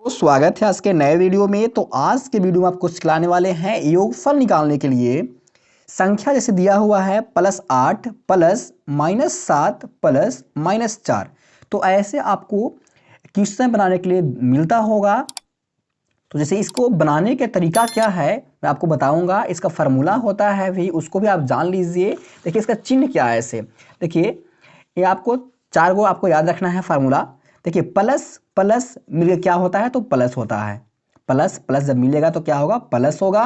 तो स्वागत है आज के नए वीडियो में। तो आज के वीडियो में आपको सिखाने वाले हैं योगफल निकालने के लिए संख्या जैसे दिया हुआ है +8 प्लस -7 प्लस -4। तो ऐसे आपको क्वेश्चन बनाने के लिए मिलता होगा। तो जैसे इसको बनाने के तरीका क्या है मैं आपको बताऊंगा। इसका फार्मूला होता है भी, उसको भी आप जान लीजिए। देखिए इसका चिन्ह क्या है। ऐसे देखिए ये आपको 4 गो आपको याद रखना है फार्मूला। देखिए प्लस प्लस मिल क्या होता है तो प्लस होता है। प्लस प्लस जब मिलेगा तो क्या होगा प्लस होगा।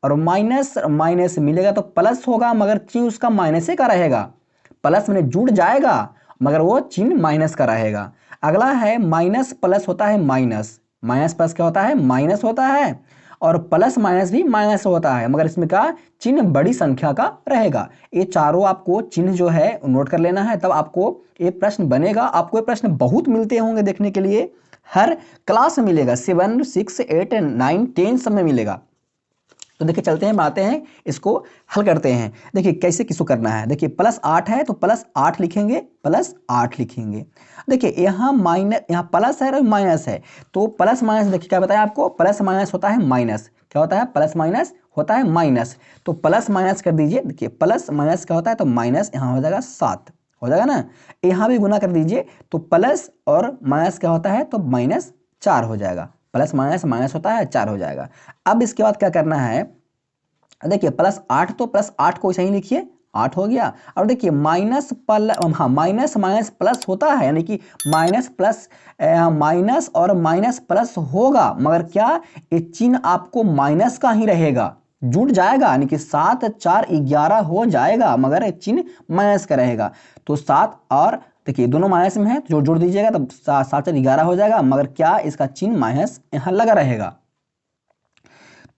और माइनस माइनस मिलेगा तो प्लस होगा, मगर चिन्ह उसका माइनस का रहेगा। प्लस मैंने जुड़ जाएगा मगर वो चिन्ह माइनस का रहेगा। अगला है माइनस प्लस होता है माइनस। माइनस प्लस क्या होता है माइनस होता है। और प्लस माइनस भी माइनस होता है, मगर इसमें का चिन्ह बड़ी संख्या का रहेगा। ये चारों आपको चिन्ह जो है नोट कर लेना है, तब आपको ये प्रश्न बनेगा। आपको ये प्रश्न बहुत मिलते होंगे देखने के लिए, हर क्लास में मिलेगा। 7, 6, 8, 9, 10 सब में मिलेगा। तो देखिए चलते हैं बनाते हैं, इसको हल करते हैं। देखिए कैसे किसको करना है। देखिए +8 है तो +8 लिखेंगे, +8 लिखेंगे। देखिए यहाँ माइनस, यहाँ प्लस है और माइनस है। तो प्लस माइनस देखिए क्या बताया आपको, प्लस माइनस होता है माइनस। क्या होता है प्लस माइनस होता है माइनस। तो प्लस माइनस कर दीजिए। देखिए प्लस माइनस क्या होता है तो माइनस, यहाँ हो जाएगा 7 हो जाएगा ना। यहाँ भी गुना कर दीजिए तो प्लस और माइनस क्या होता है तो -4 हो जाएगा। प्लस माइनस माइनस होता है 4 हो जाएगा। अब इसके बाद क्या करना है, देखिए +8 तो +8 को सही लिखिए, 8 हो गया। और देखिए माइनस माइनस माइनस प्लस होता है, यानी कि माइनस प्लस माइनस और माइनस प्लस होगा, मगर क्या ये चिन्ह आपको माइनस का ही रहेगा। जुड़ जाएगा यानी कि 7 4 11 हो जाएगा, मगर ये चिन्ह माइनस का रहेगा। तो 7 और देखिए दोनों माइनस में है तो जोड़ दीजिएगा तब 7 4 11 हो जाएगा, मगर क्या इसका चिन्ह माइनस यहाँ लगा रहेगा।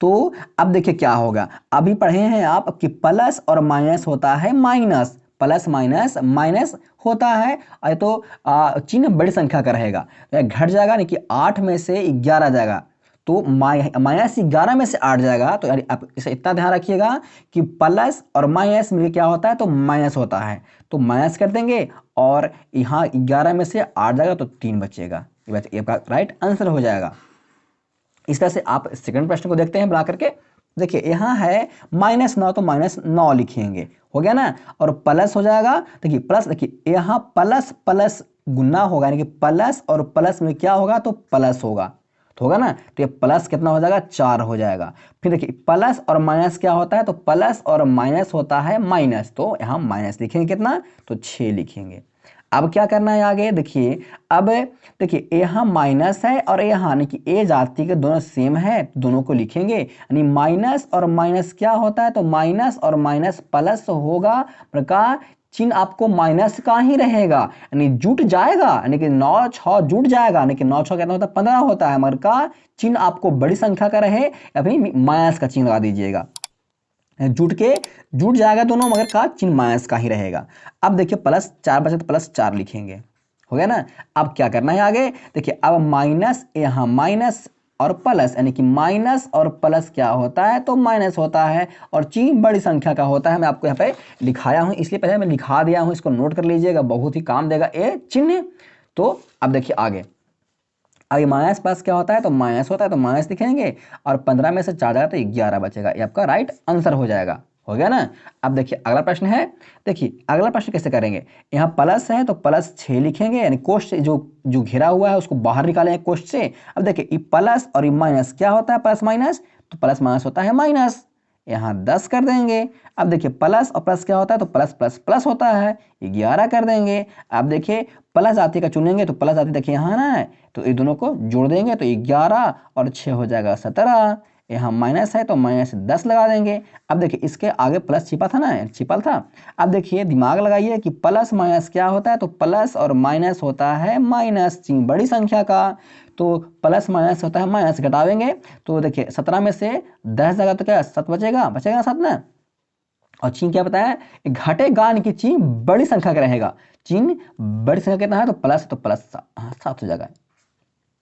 तो अब देखिए क्या होगा, अभी पढ़े हैं आप कि प्लस और माइनस होता है माइनस, प्लस माइनस माइनस होता है। तो चिन्ह बड़ी संख्या का रहेगा, घट जाएगा नहीं कि 8 में से 11 जाएगा, तो -11 में से 8 जाएगा। तो यानी आप इसे इतना ध्यान रखिएगा कि प्लस और माइनस मिलकर क्या होता है तो माइनस होता है। तो माइनस कर देंगे और यहाँ 11 में से 8 जाएगा तो 3 बचेगा। ये आपका राइट आंसर हो जाएगा। इस तरह से आप सेकंड प्रश्न को देखते हैं बना करके। देखिए यहाँ है -9 तो -9 लिखेंगे, हो गया ना। और प्लस हो जाएगा, देखिए प्लस, देखिए यहाँ प्लस प्लस गुना होगा, यानी कि प्लस और प्लस में क्या होगा तो प्लस होगा, तो होगा ना। तो ये प्लस कितना हो जाएगा 4 हो जाएगा। फिर देखिए प्लस और माइनस क्या होता है तो प्लस और माइनस होता है माइनस, तो यहाँ माइनस लिखेंगे कितना तो 6 लिखेंगे। अब क्या करना है आगे देखिए। अब देखिए यहाँ माइनस है और यहाँ यानी कि ए जाति के दोनों सेम है, दोनों को लिखेंगे। यानी माइनस और माइनस क्या होता है तो माइनस और माइनस प्लस होगा, प्रकार चिन्ह आपको माइनस का ही रहेगा, यानी जुट जाएगा। यानी कि 9 6 जुट जाएगा, यानी कि 9 6 कितना होता है 15 होता है, मगर का चिन्ह आपको बड़ी संख्या का रहे या फिर माइनस का चिन्ह लगा दीजिएगा। जुट जाएगा दोनों, मगर का चिन्ह माइनस का ही रहेगा। अब देखिए +4 बचे तो +4 लिखेंगे, हो गया ना। अब क्या करना है आगे, देखिए अब माइनस, यहाँ माइनस और प्लस, यानी कि माइनस और प्लस क्या होता है तो माइनस होता है, और चिन्ह बड़ी संख्या का होता है। मैं आपको यहाँ पे लिखाया हूँ, इसलिए पहले मैं लिखा दिया हूँ, इसको नोट कर लीजिएगा, बहुत ही काम देगा ये चिन्ह। तो अब देखिए आगे, अब माइनस प्लस क्या होता है तो माइनस होता है, तो माइनस लिखेंगे। और 15 में से 4 जाएगा तो 11 बचेगा, ये आपका राइट आंसर हो जाएगा, हो गया ना। अब देखिए अगला प्रश्न है। देखिए अगला प्रश्न कैसे करेंगे, यहाँ प्लस है तो +6 लिखेंगे, यानी कोष्ठ जो घेरा हुआ है उसको बाहर निकालेंगे कोष्ठ से। अब देखिए ये प्लस और ये माइनस क्या होता है प्लस माइनस, तो प्लस माइनस होता है माइनस, यहाँ 10 कर देंगे। अब देखिए प्लस और प्लस क्या होता है तो प्लस प्लस प्लस होता है, 11 कर देंगे। अब देखिए प्लस जाति का चुनेंगे तो प्लस जाति देखिए यहाँ ना है, तो ये दोनों को जोड़ देंगे तो 11 और 6 हो जाएगा 17। यहाँ माइनस है तो -10 लगा देंगे। अब देखिए इसके आगे प्लस छिपा था ना, छिपल था। अब देखिए दिमाग लगाइए कि प्लस माइनस क्या होता है तो प्लस और माइनस होता है माइनस, चिन्ह बड़ी संख्या का। तो प्लस माइनस होता है माइनस, घटावेंगे तो देखिए 17 में से 10 जाएगा तो क्या 7 बचेगा, बचेगा 7 ना। और चिन्ह क्या बताया घटेगा, यानी कि चिन्ह बड़ी संख्या का रहेगा। चिन्ह बड़ी संख्या कितना है तो प्लस, तो प्लस 7 हो जाएगा।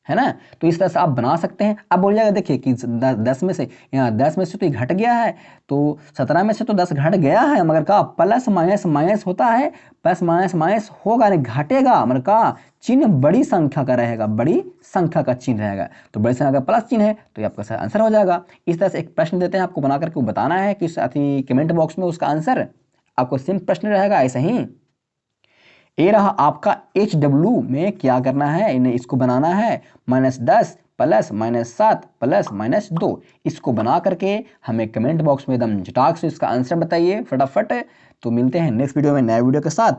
है ना। तो इस तरह से आप बना सकते हैं। अब बोलिएगा देखिए कि 10 में से, यहाँ 10 में से तो ये घट गया है, तो 17 में से तो 10 घट गया है, मगर का प्लस माइनस माइनस होता है, प्लस माइनस माइनस होगा नहीं, घटेगा, मगर का चिन्ह बड़ी संख्या का रहेगा, बड़ी संख्या का चिन्ह रहेगा। तो बड़ी संख्या का प्लस चिन्ह है तो ये आपका सही आंसर हो जाएगा। इस तरह से एक प्रश्न देते हैं आपको बना करके बताना है कि साथ ही कमेंट बॉक्स में उसका आंसर आपको सिंपल प्रश्न रहेगा ऐसा ही। ये रहा आपका HW में क्या करना है, इन्हें इसको बनाना है -10 प्लस -7 प्लस -2। इसको बना करके हमें कमेंट बॉक्स में एकदम झटाक से इसका आंसर बताइए फटाफट। तो मिलते हैं नेक्स्ट वीडियो में नए वीडियो के साथ।